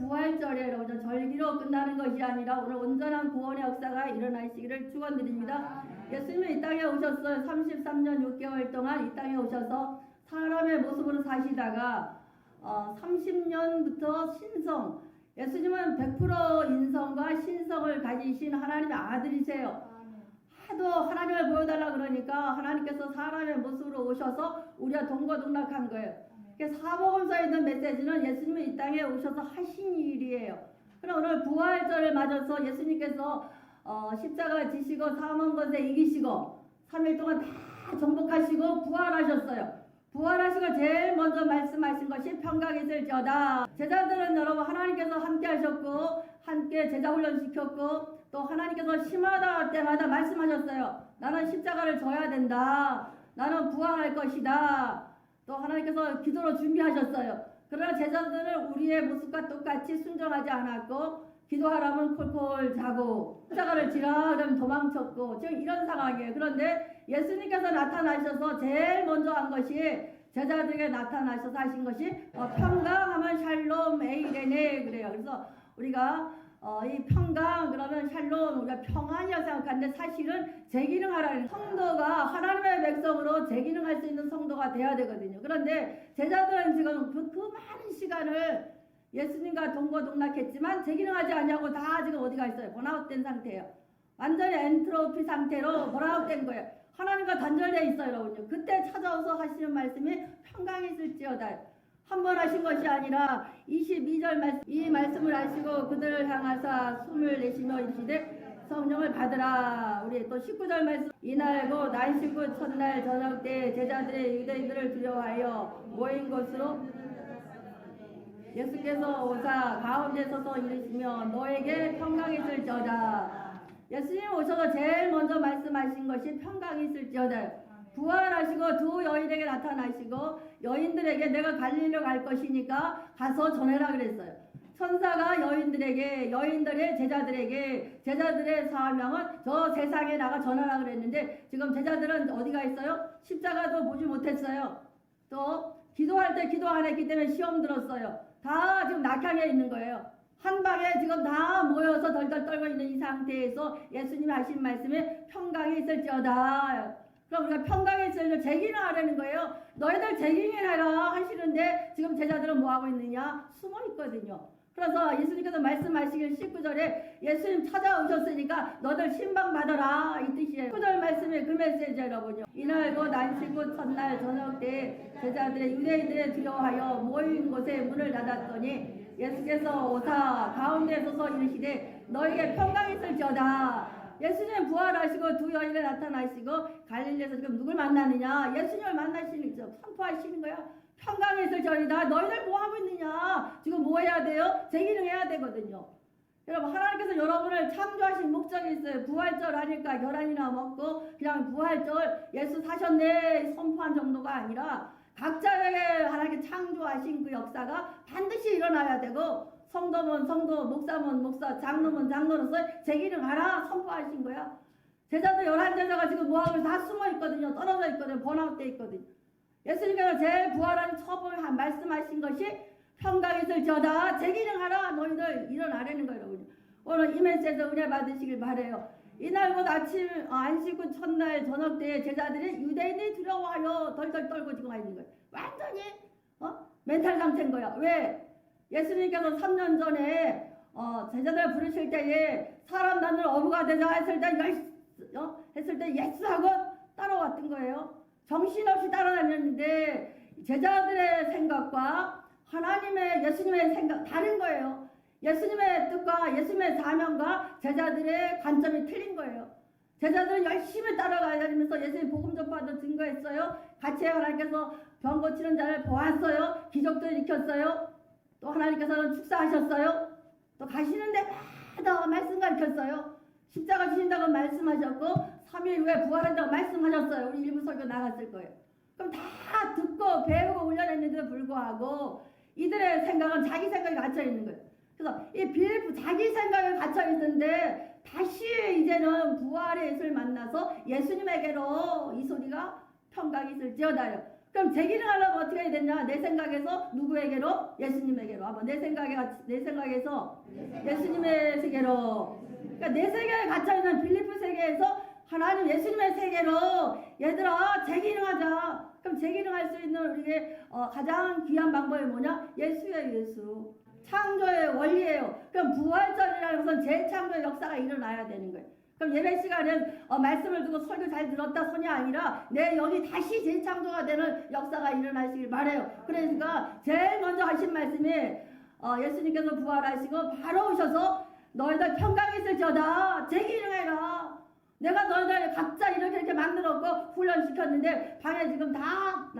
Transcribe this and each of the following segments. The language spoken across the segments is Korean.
부활절에 여러분 절기로 끝나는 것이 아니라 오늘 온전한 구원의 역사가 일어나시기를 축원드립니다. 예수님이 이 땅에 오셨어요. 33년 6개월 동안 이 땅에 오셔서 사람의 모습으로 사시다가 30년부터 신성, 예수님은 100% 인성과 신성을 가지신 하나님의 아들이세요. 하도 하나님을 보여달라 그러니까 하나님께서 사람의 모습으로 오셔서 우리가 동고동락한 거예요. 사복음서에 있는 메시지는 예수님이 이 땅에 오셔서 하신 일이에요. 그럼 오늘 부활절을 맞아서 예수님께서 십자가 지시고 사망 권세 이기시고 3일 동안 다 정복하시고 부활하셨어요. 부활하시고 제일 먼저 말씀하신 것이 평강이 있을지어다. 제자들은 여러분 하나님께서 함께 하셨고 함께 제자 훈련 시켰고 또 하나님께서 심하다 때마다 말씀하셨어요. 나는 십자가를 져야 된다. 나는 부활할 것이다. 또 하나님께서 기도로 준비하셨어요. 그러나 제자들은 우리의 모습과 똑같이 순종하지 않았고 기도하라면 콜콜 자고 십자가를 지라 그러면 도망쳤고 지금 이런 상황이에요. 그런데 예수님께서 나타나셔서 제일 먼저 한 것이 제자들에게 나타나셔서 하신 것이 평강하면 샬롬 에이레네 그래요. 그래서 우리가 이 평강 그러면 샬롬 우리가 평안이라고 생각하는데 사실은 재기능하라는 성도가 하나님의 백성으로 재기능할 수 있는 성도가 돼야 되거든요. 그런데 제자들은 지금 그 많은 시간을 예수님과 동고동락했지만 재기능하지 않냐고 다 지금 어디가 있어요. 번아웃된 상태예요. 완전히 엔트로피 상태로 번아웃된 거예요. 하나님과 단절되어 있어요. 여러분요. 그때 찾아와서 하시는 말씀이 평강이 있을지어다. 한 번 하신 것이 아니라 22절 말씀, 이 말씀을 하시고 그들을 향하사 숨을 내쉬며 이르시되 성령을 받으라. 우리 또 19절 말씀, 이날 곧 안식구 첫날 저녁 때 제자들의 유대인들을 두려워하여 모인 곳으로 예수께서 오사 가운데 서서 이르시며 너에게 평강이 있을지어다. 예수님 오셔서 제일 먼저 말씀하신 것이 평강이 있을지어다. 부활하시고 두 여인에게 나타나시고 여인들에게 내가 갈릴리로 갈 것이니까 가서 전해라 그랬어요. 천사가 여인들에게 여인들의 제자들에게 제자들의 사명은 저 세상에 나가 전하라 그랬는데 지금 제자들은 어디가 있어요? 십자가도 보지 못했어요. 또 기도할 때 기도 안 했기 때문에 시험 들었어요. 다 지금 낙향해 있는 거예요. 한 방에 지금 다 모여서 덜덜 떨고 있는 이 상태에서 예수님이 하신 말씀에 평강이 있을지어다. 그럼 우리가 평강에 있을 재기능 하라는 거예요. 너희들 재기능해라 하시는데 지금 제자들은 뭐하고 있느냐? 숨어 있거든요. 그래서 예수님께서 말씀하시길 19절에 예수님 찾아오셨으니까 너들 신방 받아라 이 뜻이에요. 19절 말씀에 그 메시지 여러분요. 이날 곧 안식구 첫날 저녁 때 제자들의 유대인들의 두려워하여 모인 곳에 문을 닫았더니 예수께서 오사 가운데 서서 이르시되 너에게 평강이 있을지어다. 예수님 부활하시고 두 여인에 나타나시고 갈릴리에서 지금 누굴 만나느냐? 예수님을 만나시는 거죠. 선포하시는 거야. 평강이 있을지어다. 너희들 뭐 하고 있느냐? 지금 뭐 해야 돼요? 재기능해야 되거든요. 여러분 하나님께서 여러분을 창조하신 목적이 있어요. 부활절 하니까 계란이나 먹고 그냥 부활절 예수 사셨네 선포한 정도가 아니라 각자에게 하나님께 창조하신 그 역사가 반드시 일어나야 되고 성도면 성도, 목사면 목사, 장로면 장로로서 재기능하라 선포하신 거야. 제자들 11제자가 지금 뭐하고 다 숨어 있거든요. 떨어져 있거든요. 번아웃 돼 있거든요. 예수님께서 제일 부활한 처음에 말씀하신 것이 평강이 있을지어다. 재기능하라. 너희들 일어나라는 거예요. 여러분. 오늘 이 메시지에서 은혜 받으시길 바래요. 이날 곧 아침 안식구 첫날 저녁 때에 제자들이 유대인이 두려워하여 덜덜 떨고 지금 와 있는 거예요. 완전히 멘탈 상태인 거야. 왜? 예수님께서 3년 전에 제자들 부르실 때에 사람 낳는 어부가 되자 했을 때 예수하고 따라왔던 거예요. 정신없이 따라다녔는데 제자들의 생각과 하나님의 예수님의 생각 다른 거예요. 예수님의 뜻과 예수님의 사명과 제자들의 관점이 틀린 거예요. 제자들은 열심히 따라가면서 예수님 복음 전파도 증거했어요. 같이 하나님께서 병 고치는 자를 보았어요. 기적도 일으켰어요. 또 하나님께서는 축사하셨어요. 또 가시는 데마다 말씀 가르쳤어요. 십자가 지신다고 말씀하셨고 3일 후에 부활한다고 말씀하셨어요. 우리 일부 설교 나갔을 거예요. 그럼 다 듣고 배우고 훈련했는데도 불구하고 이들의 생각은 자기 생각이 갇혀 있는 거예요. 그래서 이 빌립보 자기 생각에 갇혀 있는데 다시 이제는 부활의 예수를 만나서 예수님에게로 이 소리가 평강이 있을지어다요. 그럼 제기능 하려면 어떻게 해야 되냐? 내 생각에서 누구에게로? 예수님에게로. 한번 내 생각에서 예수님의 세계로. 그러니까 내 세계에 갇혀있는 빌립보 세계에서 하나님 예수님의 세계로 얘들아 제기능하자. 그럼 제기능할 수 있는 우리에게 가장 귀한 방법이 뭐냐? 예수예요. 예수. 창조의 원리예요. 그럼 부활절이라는 것은 재창조의 역사가 일어나야 되는 거예요. 그럼 예배 시간엔 말씀을 듣고 설교 잘 들었다 손이 아니라 내 여기 다시 재창조가 되는 역사가 일어나시길 바래요. 그러니까 제일 먼저 하신 말씀이 예수님께서 부활하시고 바로 오셔서 너희들 평강이 있을지어다 재기능해라. 내가 너희들 각자 이렇게 만들었고 훈련시켰는데 방에 지금 다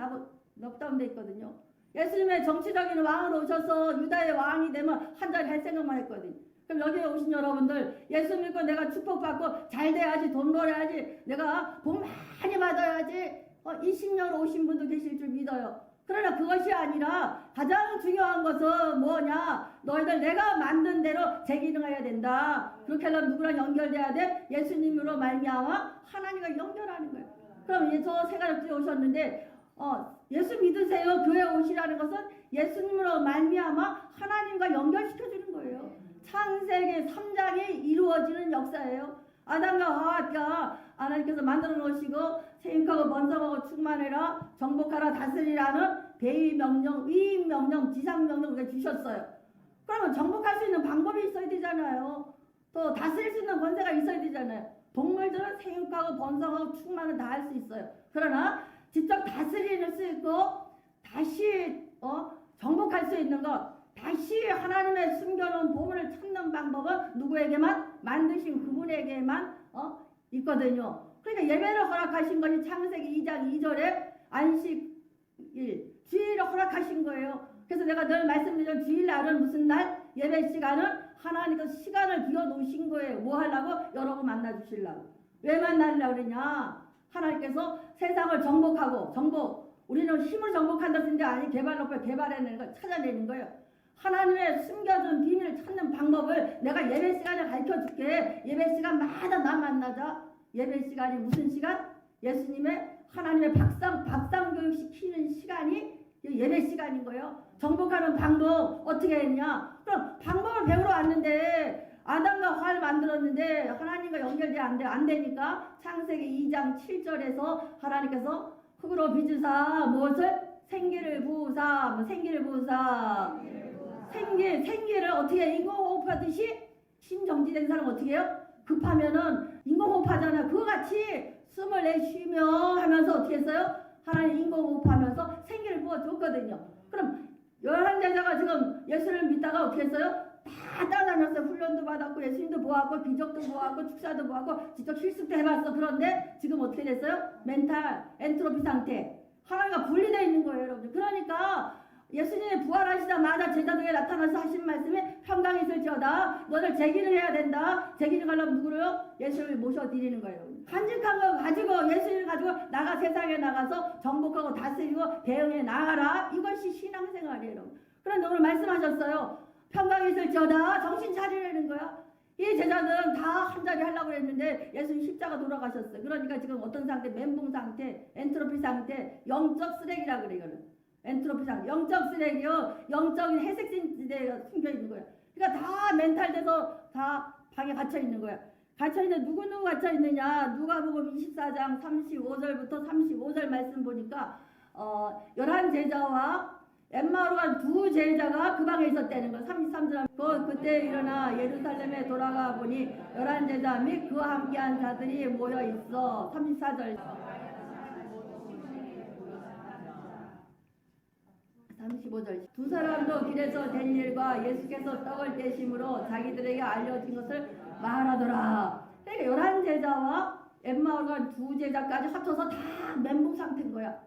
넉다운돼 있거든요. 예수님의 정치적인 왕으로 오셔서 유다의 왕이 되면 한 자리 할 생각만 했거든요. 그럼 여기에 오신 여러분들 예수 믿고 내가 축복받고 잘 돼야지 돈 벌어야지 내가 복 많이 받아야지 20년 오신 분도 계실 줄 믿어요. 그러나 그것이 아니라 가장 중요한 것은 뭐냐? 너희들 내가 만든 대로 재기능해야 된다. 그렇게 하려면 누구랑 연결돼야 돼? 예수님으로 말미암아 하나님과 연결하는 거예요. 그럼 이제 저 세가족들이 오셨는데 예수 믿으세요. 교회 오시라는 것은 예수님으로 말미암아 하나님과 연결시켜주는 거예요. 창세기 3장이 이루어지는 역사예요. 아담과 하와가 하나님께서 만들어 놓으시고 생육하고 번성하고 충만해라 정복하라 다스리라는 대의 명령, 위임 명령, 지상 명령을 주셨어요. 그러면 정복할 수 있는 방법이 있어야 되잖아요. 또 다스릴 수 있는 권세가 있어야 되잖아요. 동물들은 생육하고 번성하고 충만을 다 할 수 있어요. 그러나 직접 다스릴 수 있고 다시 정복할 수 있는 것, 다시 하나님의 숨겨놓은 보물을 찾는 방법은 누구에게만? 만드신 그분에게만 있거든요. 그러니까 예배를 허락하신 것이 창세기 2장 2절에 안식일, 주일을 허락하신 거예요. 그래서 내가 늘 말씀드린 주일날은 무슨 날? 예배 시간은 하나님께서 시간을 비워놓으신 거예요. 뭐 하려고? 여러분 만나주시려고. 왜 만나려고 그러냐? 하나님께서 세상을 정복, 우리는 힘을 정복한다는 게 아니 개발해내는 거, 찾아내는 거예요. 하나님의 숨겨둔 비밀을 찾는 방법을 내가 예배 시간에 가르쳐줄게. 예배 시간마다 나 만나자. 예배 시간이 무슨 시간? 예수님의 하나님의 밥상 교육시키는 시간이 예배 시간인 거예요. 정복하는 방법 어떻게 했냐? 그럼 방법을 배우러 왔는데 아담과 하와를 만들었는데 하나님과 연결돼 안 되니까 창세기 2장 7절에서 하나님께서 흙으로 빚으사 무엇을? 생기를 부으사. 생기를 어떻게 인공호흡하듯이 심정지된 사람 어떻게 해요? 급하면은 인공호흡하잖아요. 그거 같이 숨을 내쉬며 하면서 어떻게 했어요? 하나님 인공호흡하면서 생기를 부어줬거든요. 그럼 11제자가 지금 예수를 믿다가 어떻게 했어요? 다 따라다녔어요. 훈련도 받았고 예수님도 보았고 기적도 보았고 축사도 보았고 직접 실습도 해봤어. 그런데 지금 어떻게 됐어요? 멘탈 엔트로피 상태. 하나님과 분리되어 있는 거예요, 여러분들. 그러니까 예수님이 부활하시자마자 제자들에게 나타나서 하신 말씀이 평강이 있을지어다. 너를 재기능해야 된다. 재기능하려면 누구를요? 예수를 모셔드리는 거예요. 간직한 거 가지고 예수님을 가지고 세상에 나가서 정복하고 다스리고 대응해 나가라. 이것이 신앙생활이에요. 그런데 오늘 말씀하셨어요. 평강이 있을지어다. 정신 차리라는 거야. 이 제자들은 다 한 자리 하려고 했는데 예수님 십자가 돌아가셨어요. 그러니까 지금 어떤 상태? 멘붕 상태, 엔트로피 상태, 영적 쓰레기라고 그래요. 엔트로피 상태, 영적 쓰레기요. 영적인 회색지대에 숨겨 있는 거예요. 그러니까 다 멘탈돼서 다 방에 갇혀 있는 거예요. 갇혀 있는 누구 갇혀 있느냐? 누가복음 24장 35절부터 35절 말씀 보니까 11제자와 엠마오로 간 두 제자가 그 방에 있었다는 거. 33절 그때 일어나 예루살렘에 돌아가 보니 11제자 및 그와 함께한 자들이 모여 있어. 34절 35절 두 사람도 길에서 된 일과 예수께서 떡을 떼심으로 자기들에게 알려진 것을 말하더라. 그러니까 11제자와 엠마오로 간 두 제자까지 합쳐서 다 멘붕 상태인 거야.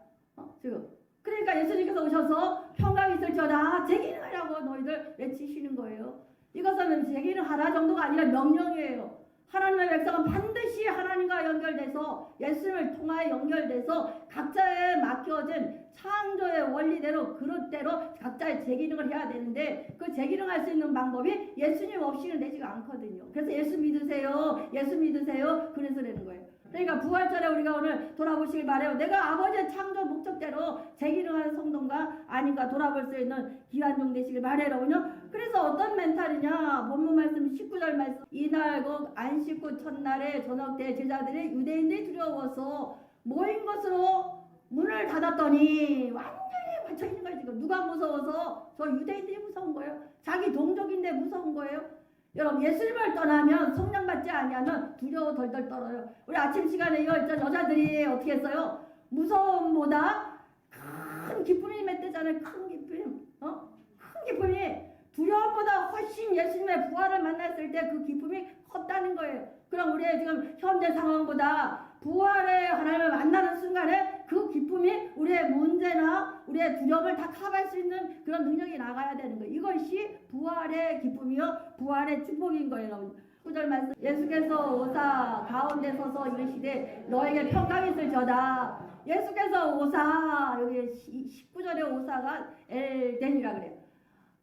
지금 그러니까 예수님께서 오셔서 평강이 있을지어다 재기능하라고 너희들 외치시는 거예요. 이것은 재기능하라 정도가 아니라 명령이에요. 하나님의 백성은 반드시 하나님과 연결돼서 예수님을 통하여 연결돼서 각자에 맡겨진 창조의 원리대로 그릇대로 각자의 재기능을 해야 되는데 그 재기능할 수 있는 방법이 예수님 없이는 되지가 않거든요. 그래서 예수 믿으세요. 그래서 되는 거예요. 그러니까 부활절에 우리가 오늘 돌아보시길 바래요. 내가 아버지의 창조 목적대로 재기능하는 성도인가 아닌가 돌아볼 수 있는 귀한 종 되시길 바래요군요. 그래서 어떤 멘탈이냐, 본문 말씀 19절 말씀, 이날 곧 안식 후 첫날에 저녁 때 제자들이 유대인들이 두려워서 모인 것으로 문을 닫았더니 완전히 갇혀 있는 거예요. 지금 누가 무서워서? 저 유대인들이 무서운 거예요. 자기 동족인데 무서운 거예요. 여러분, 예수님을 떠나면 성령 받지 아니하면 두려워 덜덜 떨어요. 우리 아침 시간에 여자들이 어떻게 했어요? 무서움보다 큰 기쁨이 맺대잖아요. 큰 기쁨. 큰 기쁨이 두려움보다 훨씬 예수님의 부활을 만났을 때 그 기쁨이 컸다는 거예요. 그럼 우리의 지금 현재 상황보다 부활의 하나님을 만나는 순간에 그 기쁨이 우리의 문제나 우리의 두려움을 다 커버할 수 있는 그런 능력이 나가야 되는 거예요. 이것이 부활의 기쁨이요 부활의 축복인 거예요. 여러분. 9절 말씀, 예수께서 오사 가운데 서서 이르시되 너에게 평강이 있을지어다. 예수께서 오사, 여기 19절의 오사가 엘덴이라 그래요.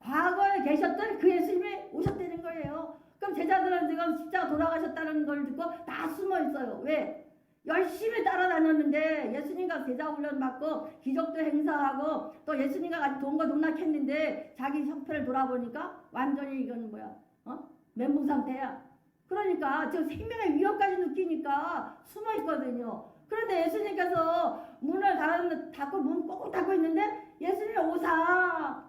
과거에 계셨던 그 예수님이 오셨다는 거예요. 그럼 제자들은 지금 십자가 돌아가셨다는 걸 듣고 다 숨어 있어요. 왜? 열심히 따라다녔는데 예수님과 제자 훈련 받고 기적도 행사하고 또 예수님과 같이 동거동락했는데 자기 형편을 돌아보니까 완전히 이건 뭐야? 멘붕 상태야. 그러니까 지금 생명의 위협까지 느끼니까 숨어 있거든요. 그런데 예수님께서 문을 닫고 문 꼭 닫고 있는데 예수님이 오사,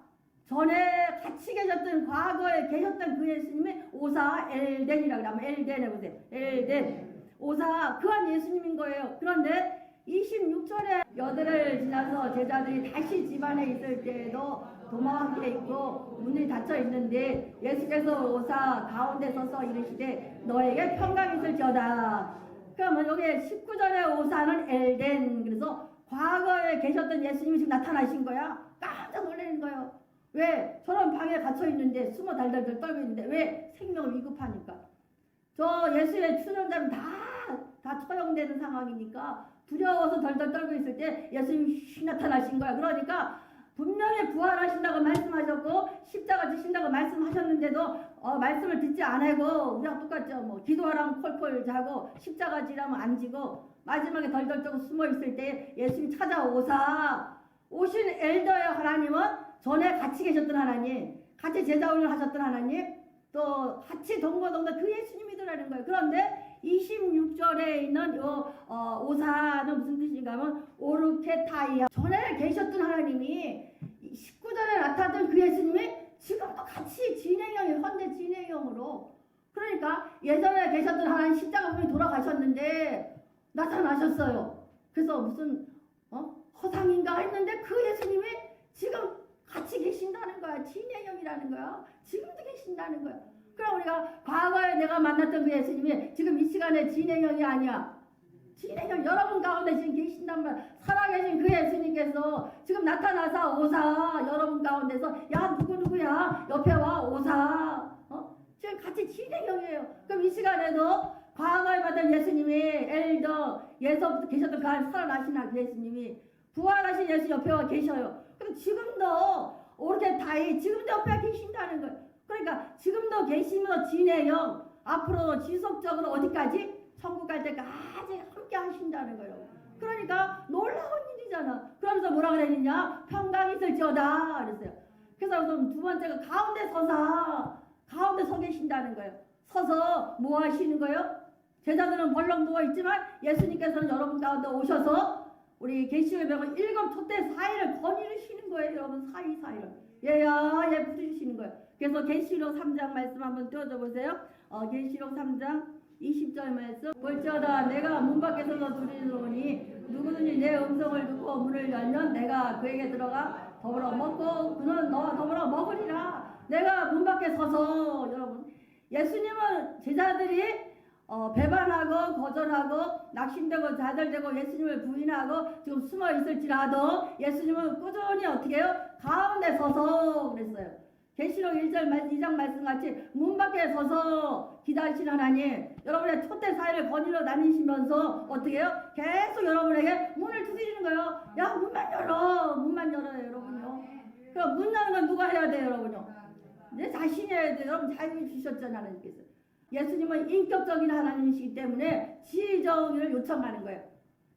전에 같이 계셨던 과거에 계셨던 그 예수님이 오사 엘덴이라고 하면 엘덴 해보세요. 엘덴 오사 그한 예수님인 거예요. 그런데 26절에 여드를 지나서 제자들이 다시 집안에 있을 때에도 도마와 함께 있고 문이 닫혀 있는데 예수께서 오사 가운데 서서 이르시되 너에게 평강이 있을지어다. 그러면 여기 19절에 오사는 엘덴, 그래서 과거에 계셨던 예수님이 지금 나타나신 거야. 깜짝 놀라는 거예요. 왜? 저런 방에 갇혀 있는데 숨어 달달달 떨고 있는데 왜? 생명을 위급하니까. 저 예수의 출연자는 다 처형되는 상황이니까 두려워서 덜덜 떨고 있을 때 예수님이 휙 나타나신 거야. 그러니까 분명히 부활하신다고 말씀하셨고 십자가 지신다고 말씀하셨는데도 말씀을 듣지 않고 우리랑 똑같죠. 뭐 기도하라면 콜콜 자고 십자가 지라면 안 지고 마지막에 덜덜 떨고 숨어 있을 때 예수님이 찾아오사 오신 엘더의 하나님은 전에 같이 계셨던 하나님, 같이 제자 훈련 하셨던 하나님, 또 같이 동거동거 그 예수님이더라는 거예요. 그런데 26절에 있는 오사는 무슨 뜻인가 하면 오르케타이아, 전에 계셨던 하나님이 19절에 나타났던 그 예수님이 지금도 같이 진행형이 현재 진행형으로, 그러니까 예전에 계셨던 하나님 십자가 분이 돌아가셨는데 나타나셨어요. 그래서 무슨 허상인가 했는데 그 예수님이 지금 같이 계신다는 거야. 진행형이라는 거야. 지금도 계신다는 거야. 그럼 우리가 과거에 내가 만났던 그 예수님이 지금 이 시간에 진행형이 아니야. 진행형 여러분 가운데 지금 계신단 말이야. 살아계신 그 예수님께서 지금 나타나서 오사 여러분 가운데서 야 누구야 옆에 와 오사 지금 같이 진행형이에요. 그럼 이 시간에도 과거에 봤던 예수님이 엘더 예서부터 계셨던 그 살아나신 그 예수님이 부활하신 예수 옆에 와 계셔요. 그럼 지금도 오르케타이 지금도 옆에 계신다는 거예요. 그러니까 지금도 계시면서 진행형 앞으로 지속적으로 어디까지? 천국 갈 때까지 함께 하신다는 거예요. 그러니까 놀라운 일이잖아. 그러면서 뭐라 그랬느냐? 평강이 있을지어다 그랬어요. 그래서 두 번째가 가운데 서 계신다는 거예요. 서서 뭐 하시는 거예요? 제자들은 벌렁 누워 있지만 예수님께서는 여러분 가운데 오셔서 우리 계시록에 보면 7 촛대 사이를 거니르시는 거예요. 여러분 사이를 얘 부르시는 거예요. 그래서 계시록 3장 말씀 한번 띄워줘 보세요. 계시록 3장 20절 말씀, 볼지어다 내가 문 밖에서 두드리노니 누구든지 내 음성을 듣고 문을 열면 내가 그에게 들어가 더불어 먹고 그는 너와 더불어 먹으리라. 내가 문 밖에 서서, 여러분 예수님은 제자들이 배반하고 거절하고 낙심되고 좌절되고 예수님을 부인하고 지금 숨어 있을지라도 예수님은 꾸준히 어떻게 해요? 가운데 서서 그랬어요. 계시록 2장 말씀같이 문 밖에 서서 기다리시는 하나님, 여러분의 촛대 사이를 거닐어 다니시면서 어떻게 해요? 계속 여러분에게 문을 두드리는 거예요. 야 문만 열어요 여러분요. 그럼 문 여는 건 누가 해야 돼요 여러분요? 내 자신이 해야 돼요. 여러분 자유 주셨잖아요 하나님께서. 예수님은 인격적인 하나님이시기 때문에 지정의를 요청하는 거예요.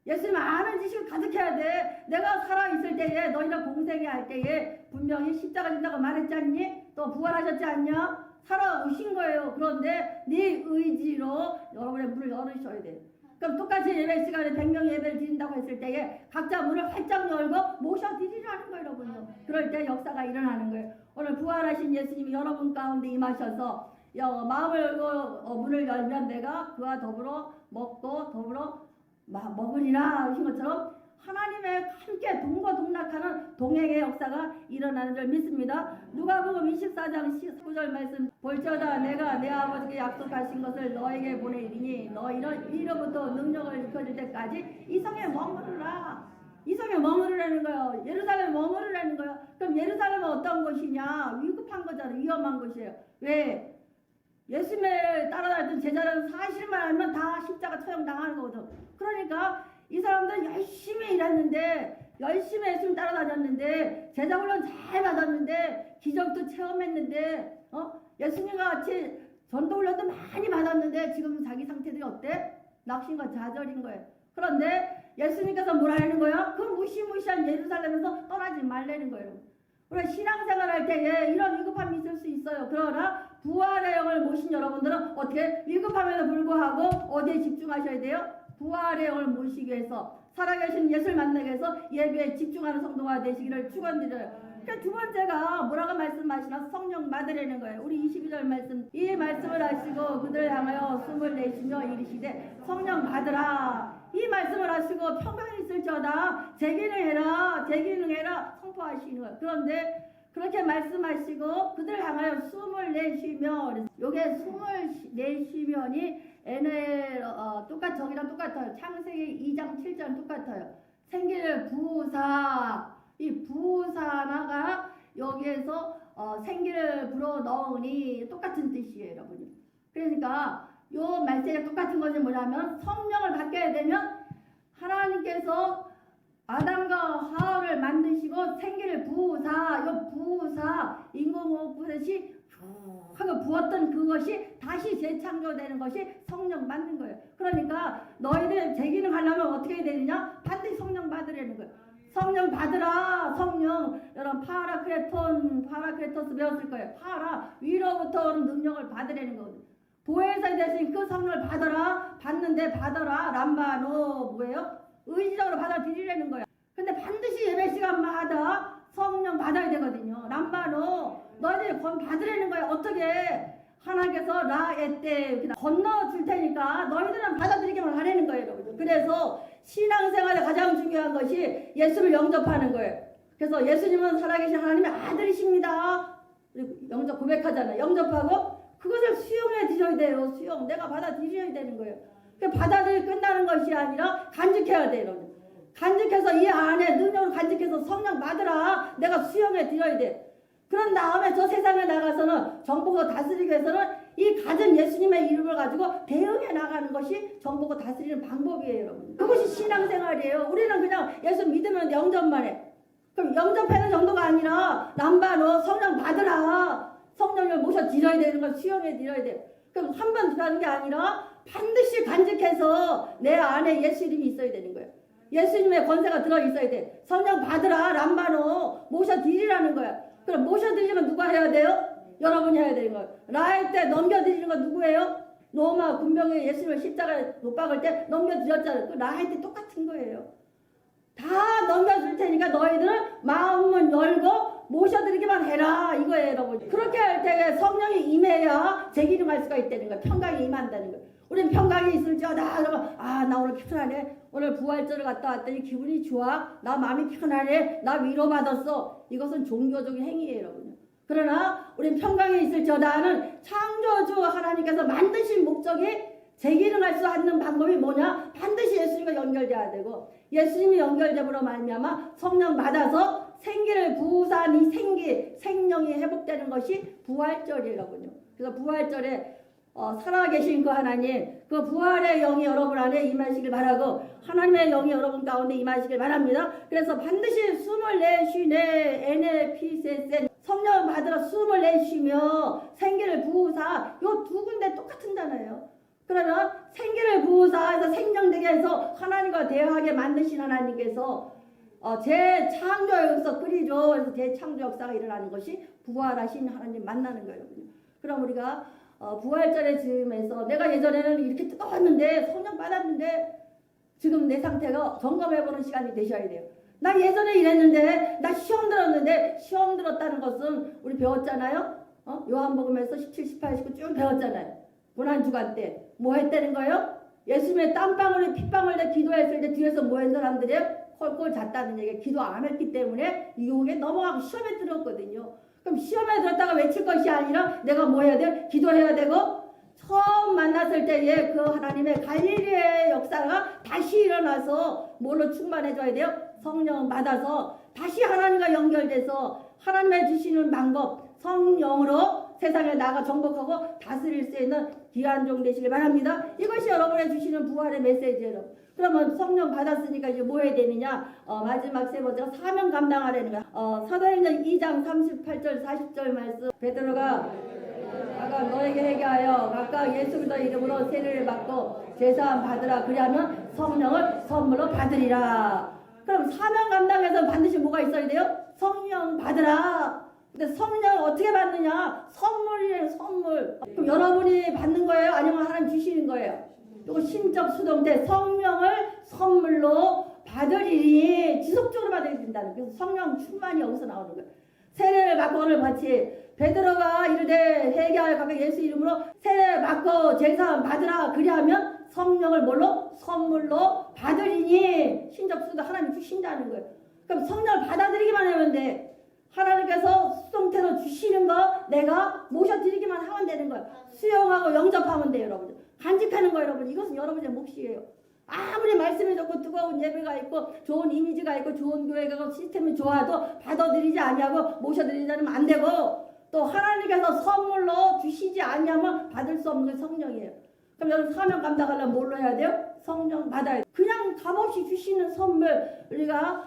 예수님은 아는 지식을 가득해야 돼. 내가 살아있을 때에 너희가 공생에 할 때에 분명히 십자가 진다고 말했지 않니? 또 부활하셨지 않냐? 살아오신 거예요. 그런데 네 의지로 여러분의 문을 열으셔야 돼요. 그럼 똑같이 예배 시간에 100명 예배를 드린다고 했을 때에 각자 문을 활짝 열고 모셔드리라는 거예요, 여러분요. 그럴 때 역사가 일어나는 거예요. 오늘 부활하신 예수님이 여러분 가운데 임하셔서 마음을 열고 문을 열면 내가 그와 더불어 먹고 더불어 먹으리라 하신 것처럼 하나님의 함께 동거동락하는 동행의 역사가 일어나는 줄 믿습니다. 누가복음 24장 19절 말씀 볼지어다 내가 내 아버지께 약속하신 것을 너에게 보내리니 너희는 이로부터 능력을 입혀질 때까지 이 성에 머무르라. 이 성에 머무르라는 거예요. 예루살렘에 머무르라는 거예요. 그럼 예루살렘은 어떤 곳이냐? 위급한 거잖아요. 위험한 곳이에요. 왜? 예수님을 따라다녔던 제자들은 사실만 알면 다 십자가 처형당하는 거거든. 그러니까 이 사람들은 열심히 일했는데 열심히 예수님 따라다녔는데 제자훈련 잘 받았는데 기적도 체험했는데 예수님과 같이 전도훈련도 많이 받았는데 지금 자기 상태들이 어때? 낙심과 좌절인 거예요. 그런데 예수님께서 뭐라 하는 거예요? 그 무시무시한 예루살렘에서 떠나지 말라는 거예요. 우리 신앙생활 할 때에 이런 위급함이 있을 수 있어요. 그러나 부활의 영을 모신 여러분들은 어떻게 위급함에도 불구하고 어디에 집중하셔야 돼요? 부활의 영을 모시기 위해서 살아계신 예수를 만나기 위해서 예배에 집중하는 성도가 되시기를 축원드려요. 그러니까 두 번째가 뭐라고 말씀하시나? 성령 받으라는 거예요. 우리 22절 말씀, 이 말씀을 하시고 그들 향하여 숨을 내쉬며 이르시되 성령 받으라. 이 말씀을 하시고 평강이 있을지어다 재기능해라 선포하시는 거예요. 그런데 그렇게 말씀하시고 그들 향하여 숨을 내쉬며, 요게 숨을 내쉬면이 똑같 저기랑 똑같아요. 창세기 2장 7장 똑같아요. 생기를 부사, 이 부사나가 여기에서 생기를 불어 넣으니 똑같은 뜻이에요, 여러분이. 그러니까 요 말씀이 똑같은 것이 뭐냐면 성령을 받게 되면 하나님께서 아담과 하와를 만드시고 생기를 부사, 요 부사 인공호흡듯이 하고 부었던 그것이 다시 재창조되는 것이 성령 받는 거예요. 그러니까 너희들 재기능 하려면 어떻게 해야 되느냐? 반드시 성령 받으라는 거예요. 성령 받으라. 성령 여러분 파라크레토스 배웠을 거예요. 파라 위로부터 오는 능력을 받으라는 거거든요. 보혜사 대신 그 성령을 받아라. 받는데 받아라. 람바노 뭐예요? 의지적으로 받아들이라는 거야. 근데 반드시 예배 시간마다 성령 받아야 되거든요. 람바노 너희들이 받으라는 거야. 어떻게? 하나님께서 라에떼 건너줄 테니까 너희들은 받아들이기만 하라는 거예요, 여러분. 그래서 신앙생활에 가장 중요한 것이 예수를 영접하는 거예요. 그래서 예수님은 살아계신 하나님의 아들이십니다. 영접 고백하잖아요. 영접하고 그것을 수용해 드셔야 돼요. 수용. 내가 받아들여야 되는 거예요. 받아들이 끝나는 것이 아니라 간직해야 돼요, 여러분. 간직해서 이 안에 능력을 간직해서 성령 받으라. 내가 수용해 드려야 돼. 그런 다음에 저 세상에 나가서는 정복을 다스리기 위해서는 이 가진 예수님의 이름을 가지고 대응해 나가는 것이 정복을 다스리는 방법이에요, 여러분. 그것이 신앙생활이에요. 우리는 그냥 예수 믿으면 영접만 해. 그럼 영접하는 정도가 아니라 남바로 성령 받으라. 성령을 모셔 드려야 되는 걸 수용해 드려야 돼요. 그럼 한 번 들어가는 게 아니라 반드시 간직해서 내 안에 예수 이름이 있어야 되는 거예요. 예수님의 권세가 들어있어야 돼. 성령 받으라. 람바로 모셔 드리라는 거야. 그럼 모셔드리는 건 누가 해야 돼요? 여러분이 해야 되는 거예요. 라할 때 넘겨드리는 건 누구예요? 로마 군병에 예수님을 십자가에 못 박을 때 넘겨드렸잖아요. 그 라할 때 똑같은 거예요. 다 넘겨줄 테니까 너희들은 마음은 열고 모셔드리기만 해라 이거예요, 여러분. 그렇게 할 때 성령이 임해야 재기능할 수가 있다는 거예요. 평강이 임한다는 거예요. 우린 평강이 있을지어다. 그러면 나 오늘 편하네. 오늘 부활절을 갔다 왔더니 기분이 좋아. 나 마음이 편하네. 나 위로받았어. 이것은 종교적인 행위예요, 여러분. 그러나 우린 평강이 있을지어다는 창조주 하나님께서 만드신 목적이 재기능할 수 있는 방법이 뭐냐? 반드시 예수님과 연결돼야 되고 예수님이 연결됨으로 말미암아 성령 받아서 생기를 부사한 이 생명이 회복되는 것이 부활절이에요, 여러분요. 그래서 부활절에 살아계신 그 하나님, 그 부활의 영이 여러분 안에 임하시길 바라고 하나님의 영이 여러분 가운데 임하시길 바랍니다. 그래서 반드시 숨을 내쉬네 에네피세센 성령 받으러 숨을 내쉬며 생기를 부으사 요 두 군데 똑같은잖아요. 그러면 생기를 부으사에서 생명되게 해서 하나님과 대화하게 만드신 하나님께서 재창조 역사 끓이죠. 그래서 재창조 역사가 일어나는 것이 부활하신 하나님 만나는 거예요. 그럼 우리가 부활절에 즈음에서 내가 예전에는 이렇게 뜨거웠는데 성령 받았는데 지금 내 상태가 점검해보는 시간이 되셔야 돼요. 나 예전에 이랬는데 나 시험 들었는데 시험 들었다는 것은 우리 배웠잖아요. 요한복음에서 17, 18, 19 쭉 배웠잖아요. 고난주간 때 뭐 했다는 거예요? 예수님의 땀방울에 핏방울에 기도했을 때 뒤에서 뭐 한 사람들이 콜콜 잤다는 얘기. 기도 안 했기 때문에 유혹에 넘어가고 시험에 들었거든요. 그럼 시험에 들었다가 외칠 것이 아니라 내가 뭐 해야 돼? 기도해야 되고 처음 만났을 때에 그 하나님의 갈릴리의 역사가 다시 일어나서 뭘로 충만해져야 돼요? 성령 받아서 다시 하나님과 연결돼서 하나님의 주시는 방법 성령으로 세상에 나가 정복하고 다스릴 수 있는 귀한 종 되시길 바랍니다. 이것이 여러분의 주시는 부활의 메시지예요. 그러면 성령 받았으니까 이제 뭐 해야 되느냐? 마지막 세 번째가 사명 감당하라는 거야. 사도행전 2장 38절 40절 말씀 베드로가 아까 너에게 회개하여 각각 예수 그리스도 이름으로 세례를 받고 제사함 받으라. 그리하면 성령을 선물로 받으리라. 그럼 사명 감당해서 반드시 뭐가 있어야 돼요? 성령 받으라. 근데 성령 어떻게 받느냐? 선물이에요. 선물. 그럼 여러분이 받는 거예요? 아니면 하나님 주시는 거예요? 이거 신적 수동태 성령을 선물로 받으리니 지속적으로 받아야 된다는. 그래서 성령 충만이 여기서 나오는 거예요. 세례를 받고 오늘 같이 베드로가 이르되 회개하여 각각 예수 이름으로 세례를 받고 제사 받으라. 그리하면 성령을 뭘로? 선물로 받으리니 신적 수도 하나님 주신다는 거예요. 그럼 성령을 받아들이기만 하면 돼. 하나님께서 수동태로 주시는 거 내가 모셔드리기만 하면 되는 거예요. 수용하고 영접하면 돼요, 여러분. 간직하는 거예요, 여러분. 이것은 여러분의 몫이에요. 아무리 말씀이 좋고 뜨거운 예배가 있고 좋은 이미지가 있고 좋은 교회가 있고 시스템이 좋아도 받아들이지 아니하고 모셔드리지 않으면 안 되고 또 하나님께서 선물로 주시지 않냐면 받을 수 없는 게 성령이에요. 그럼 여러분 사명 감당하려면 뭘로 해야 돼요? 성령 받아야 돼요. 그냥 값없이 주시는 선물 우리가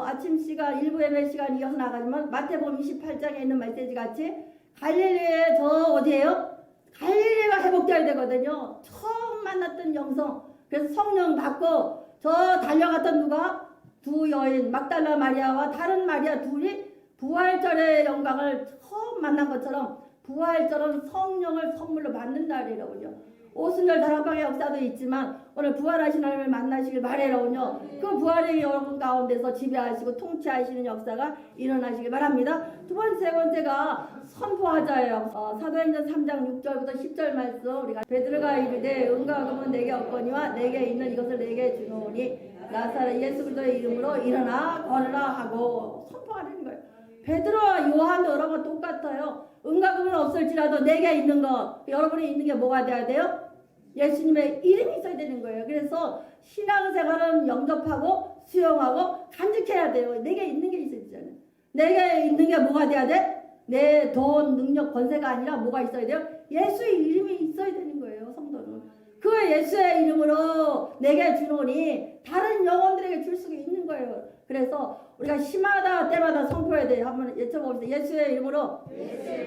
아침 시간 일부 예배 시간 이어서 나가지만 마태복음 28장에 있는 메시지 같이 갈릴리에 저 어디예요? 갈릴리가 회복돼야 되거든요. 처음 만났던 영성. 그래서 성령 받고 저 달려갔던 누가? 두 여인 막달라 마리아와 다른 마리아 둘이 부활절의 영광을 처음 만난 것처럼 부활절은 성령을 선물로 받는 날이라고요. 오순절 다락방의 역사도 있지만 오늘 부활하신 하나님을 만나시길 바라라군요. 그 부활의 여러분 가운데서 지배하시고 통치하시는 역사가 일어나시길 바랍니다. 두 번째, 세 번째가 선포하자예요. 사도행전 3장 6절부터 10절 말씀 우리가 베드로가 이르되 은과 금은 내게 없거니와 내게 있는 이것을 내게 주노니 나사렛 예수 그리스도의 이름으로 일어나 걸으라 하고 선포하는 거예요. 베드로와 요한도 여러분 똑같아요. 은과 금은 없을지라도 내게 있는 거 여러분이 있는 게 뭐가 돼야 돼요? 예수님의 이름이 있어야 되는 거예요. 그래서 신앙생활은 영접하고 수용하고 간직해야 돼요. 내게 있는 게 있어야 되잖아요. 내게 있는 게 뭐가 돼야 돼? 내 돈, 능력, 권세가 아니라 뭐가 있어야 돼요? 예수의 이름이 있어야 되는 거예요. 성도는. 그 예수의 이름으로 내게 주노니 다른 영혼들에게 줄 수가 있는 거예요. 그래서 우리가 심하다 때마다 선포해야 돼요. 한번 여쭤봅시다. 예수의 이름으로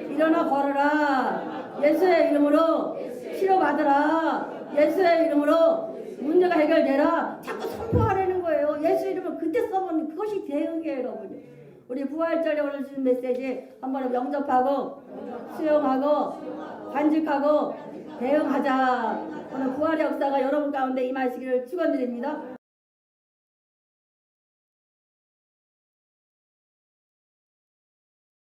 일어나 걸어라. 예수의 이름으로 치료받으라. 예수의 이름으로 문제가 해결되라. 자꾸 선포하라는 거예요. 예수 이름을 그때 써보면 그것이 대응이에요, 여러분. 우리 부활절에 오늘 주신 메시지 한번 영접하고 수용하고 간직하고 대응하자. 오늘 부활의 역사가 여러분 가운데 임하시기를 축원드립니다.